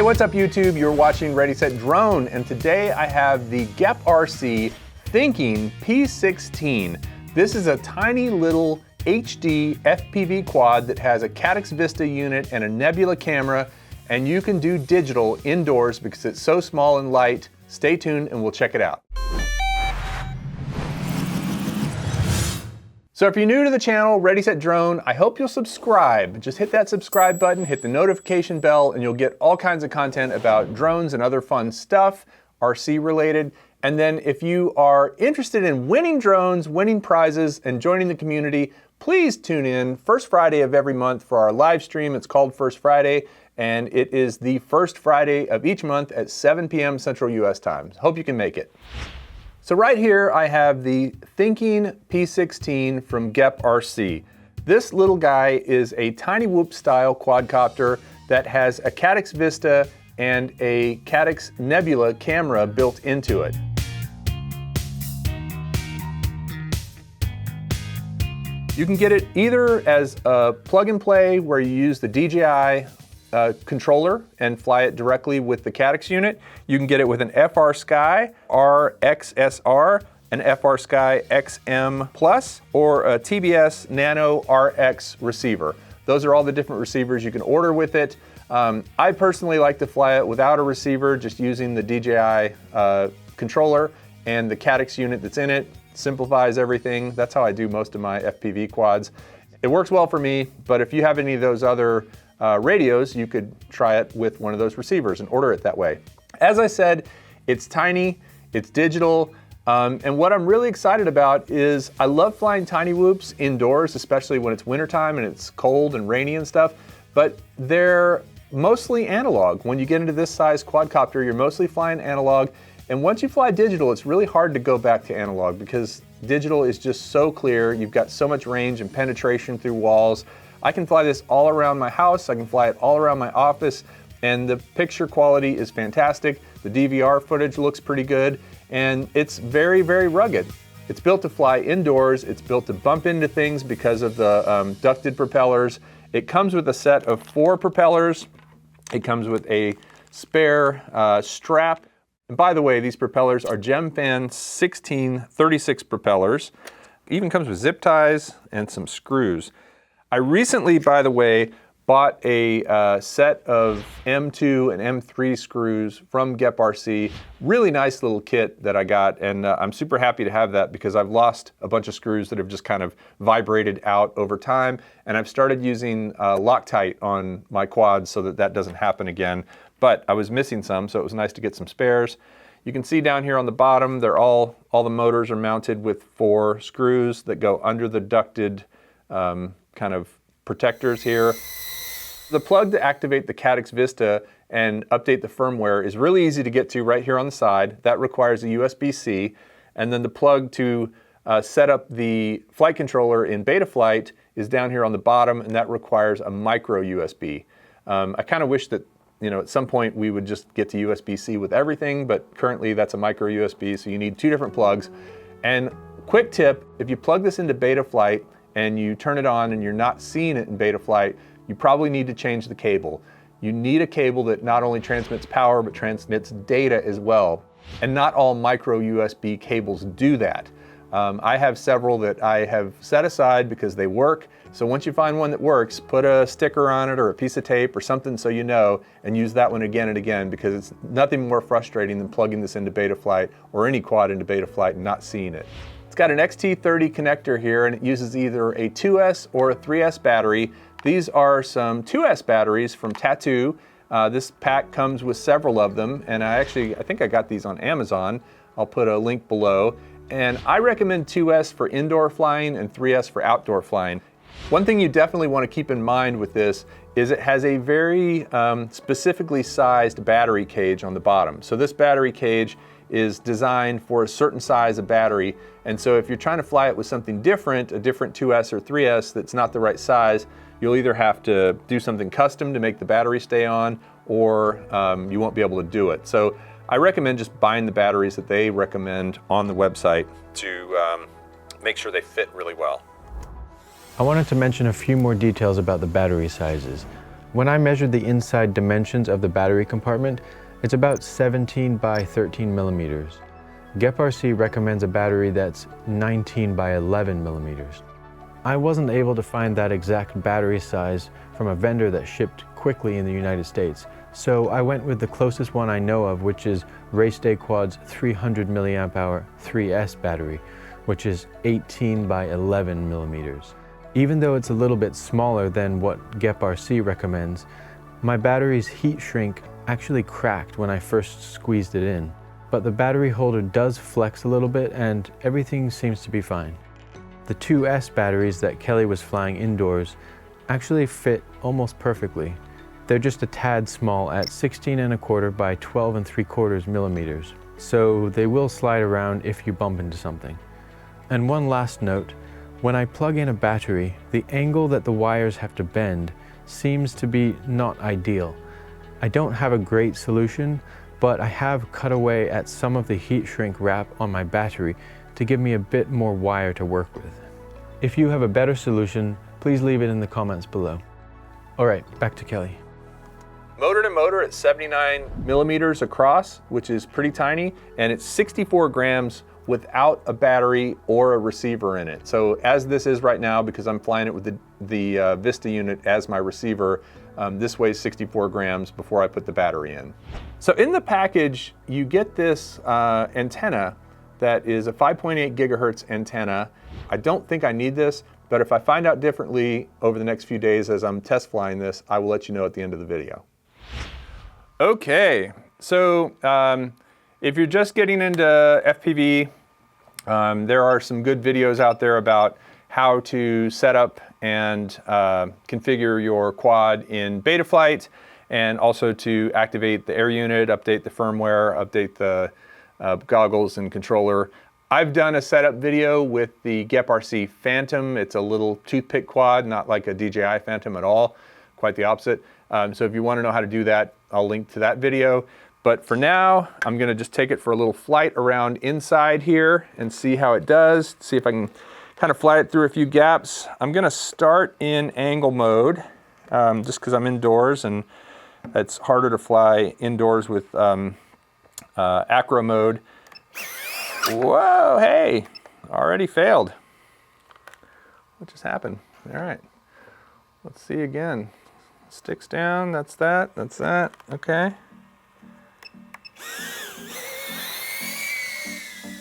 Hey, what's up YouTube? You're watching Ready Set Drone, and today I have the GEPRC Thinking P16. This is a tiny little HD FPV quad that has a Caddx Vista unit and a Nebula camera, and you can do digital indoors because it's so small and light. Stay tuned and we'll check it out. So if you're new to the channel, Ready Set Drone, I hope you'll subscribe. Just hit that subscribe button, hit the notification bell, and you'll get all kinds of content about drones and other fun stuff, RC related. And then if you are interested in winning drones, winning prizes, and joining the community, please tune in first Friday of every month for our live stream. It's called First Friday, and it is the first Friday of each month at 7 p.m. Central US time. Hope you can make it. So right here I have the Thinking P16 from GEPRC. This little guy is a Tinywhoop style quadcopter that has a Caddx Vista and a Caddx Nebula camera built into it. You can get it either as a plug and play where you use the DJI controller and fly it directly with the Caddx unit. You can get it with an FrSky RXSR, an FrSky XM Plus, or a TBS Nano RX receiver. Those are all the different receivers you can order with it. I personally like to fly it without a receiver, just using the DJI controller and the Caddx unit that's in it. Simplifies everything. That's how I do most of my FPV quads. It works well for me, but if you have any of those other radios, you could try it with one of those receivers and order it that way. As I said, it's tiny, it's digital, and what I'm really excited about is I love flying Tinywhoops indoors, especially when it's wintertime and it's cold and rainy and stuff, but they're mostly analog. When you get into this size quadcopter, you're mostly flying analog, and once you fly digital, it's really hard to go back to analog because digital is just so clear. You've got so much range and penetration through walls. I can fly this all around my house, I can fly it all around my office, and the picture quality is fantastic. The DVR footage looks pretty good, and it's very, very rugged. It's built to fly indoors, it's built to bump into things because of the ducted propellers. It comes with a set of 4 propellers. It comes with a spare strap. And by the way, these propellers are Gemfan 1636 propellers. It even comes with zip ties and some screws. I recently, by the way, bought a set of M2 and M3 screws from GEPRC. Really nice little kit that I got, and I'm super happy to have that because I've lost a bunch of screws that have just kind of vibrated out over time, and I've started using Loctite on my quads so that that doesn't happen again. But I was missing some, so it was nice to get some spares. You can see down here on the bottom, they're all the motors are mounted with 4 screws that go under the ducted kind of protectors here. The plug to activate the Caddx Vista and update the firmware is really easy to get to right here on the side. That requires a USB-C. And then the plug to set up the flight controller in Betaflight is down here on the bottom, and that requires a micro USB. I kind of wish that at some point we would just get to USB-C with everything, but currently that's a micro USB, so you need 2 different plugs. And quick tip, if you plug this into Betaflight and you turn it on and you're not seeing it in Betaflight, you probably need to change the cable. You need a cable that not only transmits power, but transmits data as well. And not all micro USB cables do that. I have several that I have set aside because they work. So once you find one that works, put a sticker on it or a piece of tape or something so you know, and use that one again and again, because it's nothing more frustrating than plugging this into Betaflight or any quad into Betaflight and not seeing it. It's got an XT30 connector here, and it uses either a 2S or a 3S battery. These are some 2S batteries from Tattoo. This pack comes with several of them, and I think I got these on Amazon. I'll put a link below. And I recommend 2S for indoor flying and 3S for outdoor flying. One thing you definitely want to keep in mind with this is it has a very specifically sized battery cage on the bottom. So this battery cage is designed for a certain size of battery, and so if you're trying to fly it with something different, a different 2S or 3S that's not the right size, you'll either have to do something custom to make the battery stay on, or you won't be able to do it. So I recommend just buying the batteries that they recommend on the website to make sure they fit really well. I wanted to mention a few more details about the battery sizes. When I measured the inside dimensions of the battery compartment, it's about 17 by 13 millimeters. GEPRC recommends a battery that's 19 by 11 millimeters. I wasn't able to find that exact battery size from a vendor that shipped quickly in the United States, so I went with the closest one I know of, which is Race Day Quad's 300 milliamp hour 3S battery, which is 18 by 11 millimeters. Even though it's a little bit smaller than what GEPRC recommends, my battery's heat shrink actually cracked when I first squeezed it in. But the battery holder does flex a little bit and everything seems to be fine. The 2S batteries that Kelly was flying indoors actually fit almost perfectly. They're just a tad small at 16¼ by 12¾ millimeters, so they will slide around if you bump into something. And one last note, when I plug in a battery, the angle that the wires have to bend seems to be not ideal. I don't have a great solution, but I have cut away at some of the heat shrink wrap on my battery to give me a bit more wire to work with. If you have a better solution, please leave it in the comments below. All right, back to Kelly. Motor to motor at 79 millimeters across, which is pretty tiny, and it's 64 grams without a battery or a receiver in it. So as this is right now, because I'm flying it with the Vista unit as my receiver, this weighs 64 grams before I put the battery in. So in the package, you get this antenna that is a 5.8 gigahertz antenna. I don't think I need this, but if I find out differently over the next few days as I'm test flying this, I will let you know at the end of the video. Okay, so if you're just getting into FPV, there are some good videos out there about how to set up and configure your quad in Betaflight, and also to activate the air unit, update the firmware, update the goggles and controller. I've done a setup video with the GEPRC Phantom. It's a little toothpick quad, not like a DJI Phantom at all, quite the opposite. So if you want to know how to do that, I'll link to that video. But for now, I'm gonna just take it for a little flight around inside here and see how it does, see if I can kind of fly it through a few gaps. I'm gonna start in angle mode, just because I'm indoors and it's harder to fly indoors with acro mode. Whoa, hey, already failed. What just happened? All right, let's see again. Sticks down, that's that, okay.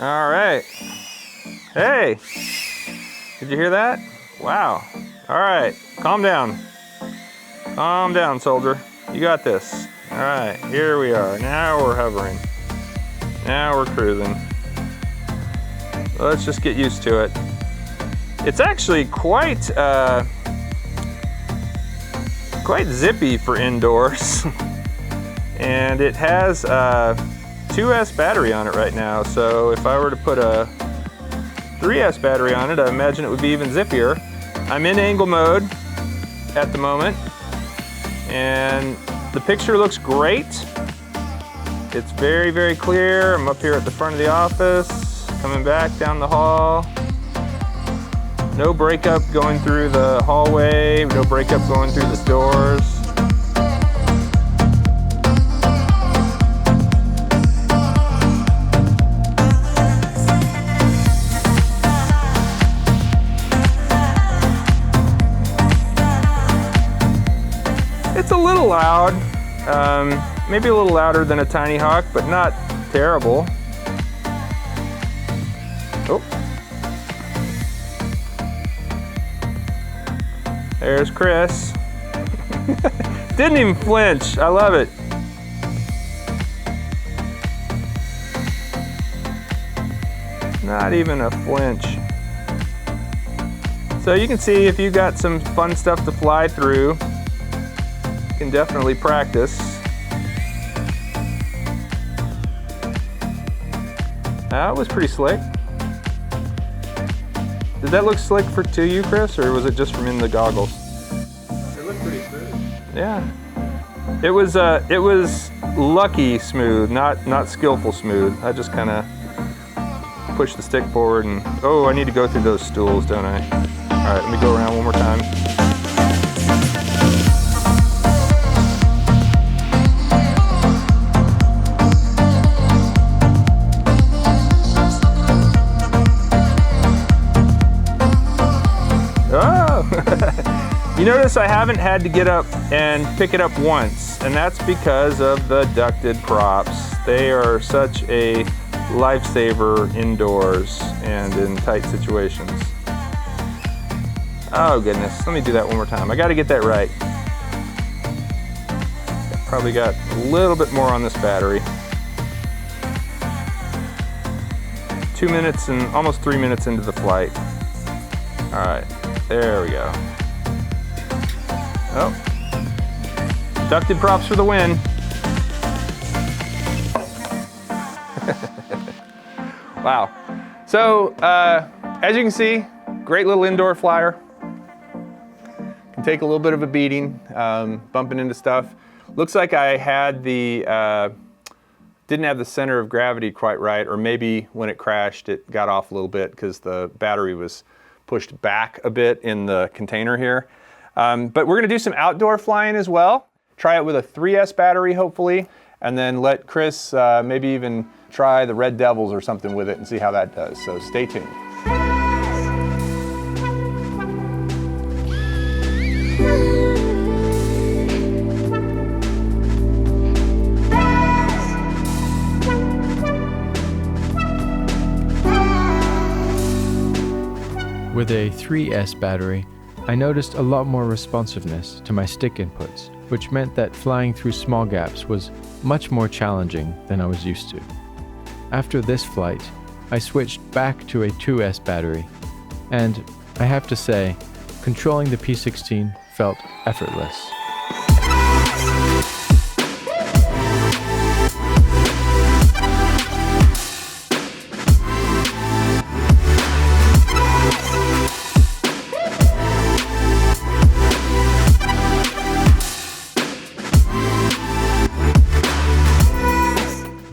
All right, hey, did you hear that? Wow, all right, calm down, soldier, you got this. All right, here we are, now we're hovering, now we're cruising. Let's just get used to it. It's actually quite zippy for indoors. And it has a 2S battery on it right now. So if I were to put a 3S battery on it, I imagine it would be even zippier. I'm in angle mode at the moment. And the picture looks great. It's very, very clear. I'm up here at the front of the office. Coming back down the hall. No breakup going through the hallway, no breakup going through the doors. It's a little loud, maybe a little louder than a Tiny Hawk, but not terrible. Oh. There's Kris. Didn't even flinch. I love it. Not even a flinch. So you can see if you got some fun stuff to fly through, you can definitely practice. That was pretty slick. Did that look slick to you, Kris, or was it just from in the goggles? It looked pretty smooth. Yeah. It was lucky smooth, not skillful smooth. I just kind of pushed the stick forward and, oh, I need to go through those stools, don't I? All right, let me go around one more time. You notice I haven't had to get up and pick it up once, and that's because of the ducted props. They are such a lifesaver indoors and in tight situations. Oh goodness, let me do that one more time. I gotta get that right. Probably got a little bit more on this battery. 2 minutes and almost 3 minutes into the flight. All right, there we go. Oh, ducted props for the win. Wow. So, as you can see, great little indoor flyer. Can take a little bit of a beating, bumping into stuff. Looks like I had the, didn't have the center of gravity quite right, or maybe when it crashed, it got off a little bit because the battery was pushed back a bit in the container here. But we're gonna do some outdoor flying as well. Try it with a 3S battery, hopefully, and then let Kris maybe even try the Red Devils or something with it and see how that does. So stay tuned. With a 3S battery, I noticed a lot more responsiveness to my stick inputs, which meant that flying through small gaps was much more challenging than I was used to. After this flight, I switched back to a 2S battery, and I have to say, controlling the P16 felt effortless.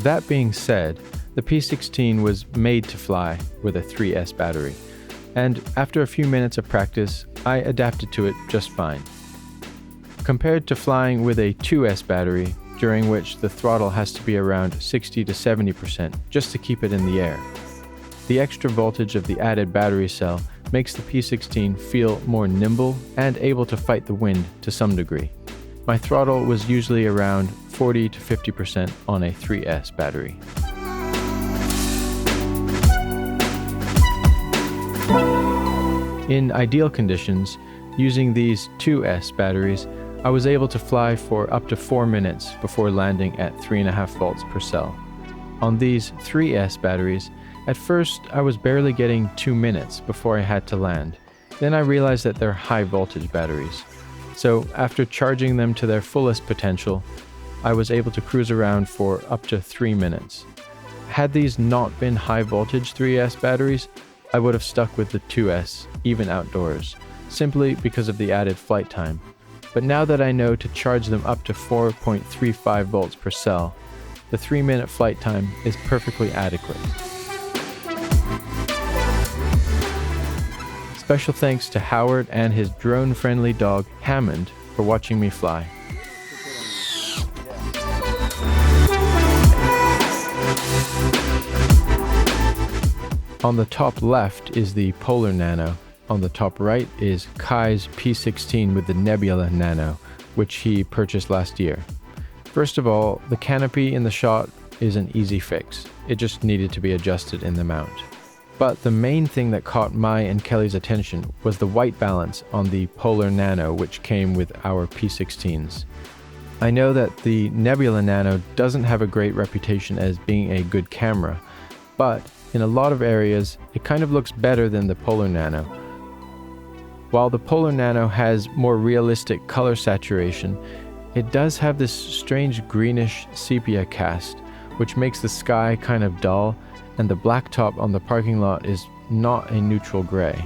That being said, the P16 was made to fly with a 3S battery, and after a few minutes of practice, I adapted to it just fine. Compared to flying with a 2S battery, during which the throttle has to be around 60 to 70% just to keep it in the air, the extra voltage of the added battery cell makes the P16 feel more nimble and able to fight the wind to some degree. My throttle was usually around 40 to 50% on a 3S battery. In ideal conditions, using these 2S batteries, I was able to fly for up to 4 minutes before landing at 3.5 volts per cell. On these 3S batteries, at first I was barely getting 2 minutes before I had to land. Then I realized that they're high voltage batteries. So after charging them to their fullest potential, I was able to cruise around for up to 3 minutes. Had these not been high voltage 3S batteries, I would have stuck with the 2S, even outdoors, simply because of the added flight time. But now that I know to charge them up to 4.35 volts per cell, the 3-minute flight time is perfectly adequate. Special thanks to Howard and his drone-friendly dog, Hammond, for watching me fly. On the top left is the Polar Nano. On the top right is Kai's P16 with the Nebula Nano, which he purchased last year. First of all, the canopy in the shot is an easy fix. It just needed to be adjusted in the mount. But the main thing that caught my and Kelly's attention was the white balance on the Polar Nano, which came with our P16s. I know that the Nebula Nano doesn't have a great reputation as being a good camera, but in a lot of areas, it kind of looks better than the Polar Nano. While the Polar Nano has more realistic color saturation, it does have this strange greenish sepia cast, which makes the sky kind of dull, and the blacktop on the parking lot is not a neutral gray.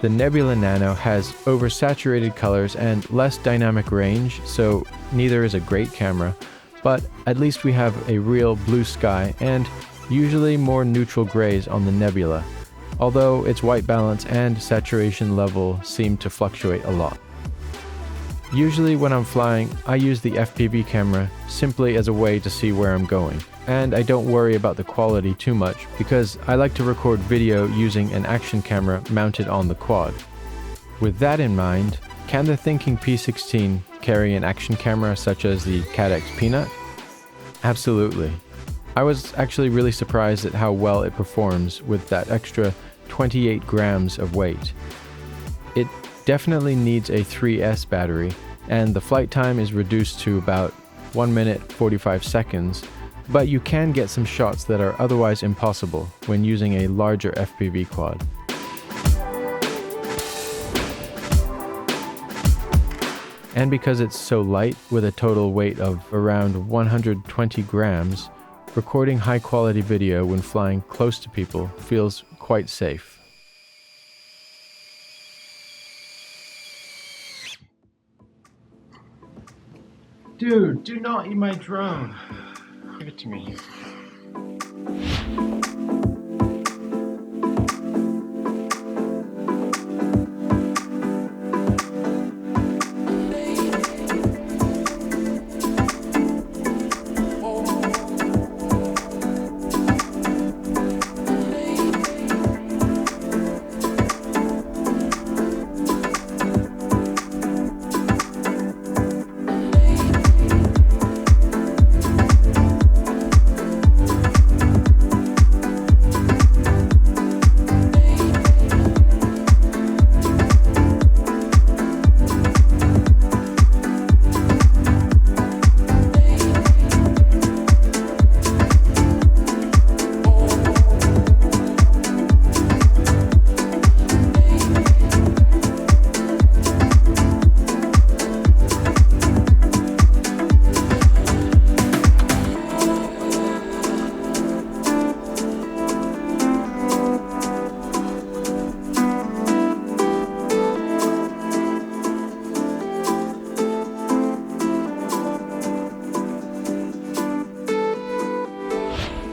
The Nebula Nano has oversaturated colors and less dynamic range, so neither is a great camera, but at least we have a real blue sky and usually more neutral grays on the Nebula, although its white balance and saturation level seem to fluctuate a lot. Usually when I'm flying, I use the FPV camera simply as a way to see where I'm going. And I don't worry about the quality too much because I like to record video using an action camera mounted on the quad. With that in mind, can the Thinking P16 carry an action camera such as the Cadex Peanut? Absolutely. I was actually really surprised at how well it performs with that extra 28 grams of weight. It definitely needs a 3S battery, and the flight time is reduced to about 1 minute 45 seconds, but you can get some shots that are otherwise impossible when using a larger FPV quad. And because it's so light, with a total weight of around 120 grams, recording high-quality video when flying close to people feels quite safe. Dude, do not eat my drone. Give it to me.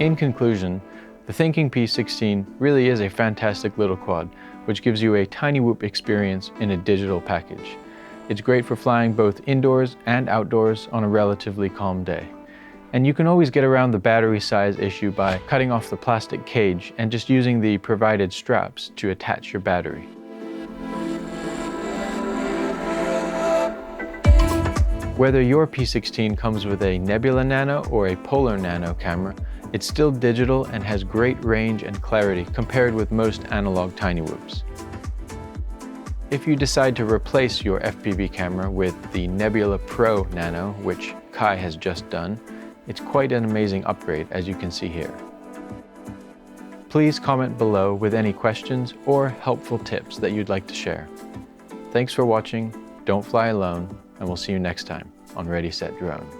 In conclusion, the Thinking P16 really is a fantastic little quad, which gives you a Tinywhoop experience in a digital package. It's great for flying both indoors and outdoors on a relatively calm day. And you can always get around the battery size issue by cutting off the plastic cage and just using the provided straps to attach your battery. Whether your P16 comes with a Nebula Nano or a Polar Nano camera, it's still digital and has great range and clarity compared with most analog Tinywhoops. If you decide to replace your FPV camera with the Nebula Pro Nano, which Kai has just done, it's quite an amazing upgrade, as you can see here. Please comment below with any questions or helpful tips that you'd like to share. Thanks for watching, don't fly alone, and we'll see you next time on Ready Set Drone.